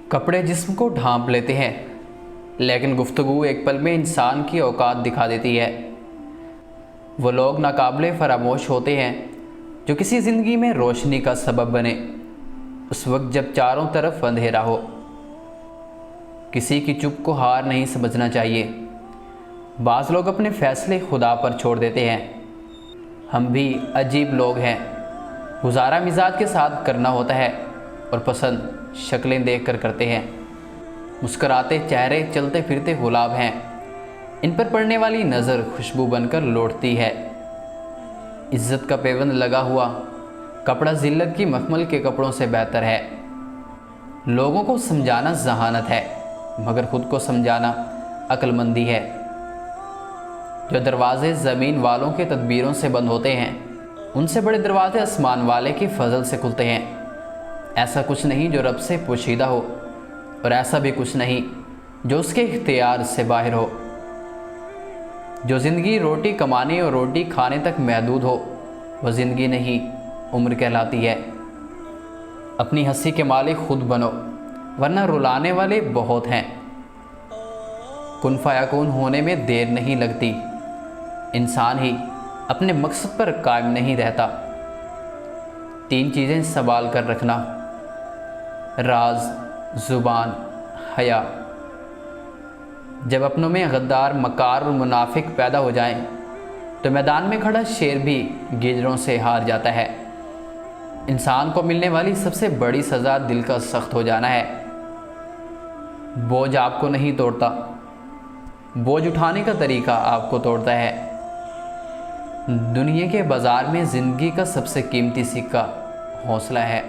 کپڑے جسم کو ڈھانپ لیتے ہیں، لیکن گفتگو ایک پل میں انسان کی اوقات دکھا دیتی ہے۔ وہ لوگ ناقابل فراموش ہوتے ہیں جو کسی زندگی میں روشنی کا سبب بنے، اس وقت جب چاروں طرف اندھیرا ہو۔ کسی کی چپ کو ہار نہیں سمجھنا چاہیے۔ بعض لوگ اپنے فیصلے خدا پر چھوڑ دیتے ہیں۔ ہم بھی عجیب لوگ ہیں، گزارا مزاج کے ساتھ کرنا ہوتا ہے اور پسند شکلیں دیکھ کر کرتے ہیں۔ مسکراتے چہرے چلتے پھرتے گلاب ہیں، ان پر پڑنے والی نظر خوشبو بن کر لوٹتی ہے۔ عزت کا پیوند لگا ہوا کپڑا ذلت کی مخمل کے کپڑوں سے بہتر ہے۔ لوگوں کو سمجھانا ذہانت ہے، مگر خود کو سمجھانا عقل مندی ہے۔ جو دروازے زمین والوں کے تدبیروں سے بند ہوتے ہیں، ان سے بڑے دروازے آسمان والے کے فضل سے کھلتے ہیں۔ ایسا کچھ نہیں جو رب سے پوشیدہ ہو، اور ایسا بھی کچھ نہیں جو اس کے اختیار سے باہر ہو۔ جو زندگی روٹی کمانے اور روٹی کھانے تک محدود ہو، وہ زندگی نہیں، عمر کہلاتی ہے۔ اپنی ہنسی کے مالک خود بنو، ورنہ رلانے والے بہت ہیں۔ کن فیکون ہونے میں دیر نہیں لگتی، انسان ہی اپنے مقصد پر قائم نہیں رہتا۔ 3 چیزیں سنبھال کر رکھنا: راز، زبان، حیا۔ جب اپنوں میں غدار، مکار اور منافق پیدا ہو جائیں تو میدان میں کھڑا شیر بھی گیدڑوں سے ہار جاتا ہے۔ انسان کو ملنے والی سب سے بڑی سزا دل کا سخت ہو جانا ہے۔ بوجھ آپ کو نہیں توڑتا، بوجھ اٹھانے کا طریقہ آپ کو توڑتا ہے۔ دنیا کے بازار میں زندگی کا سب سے قیمتی سکہ حوصلہ ہے۔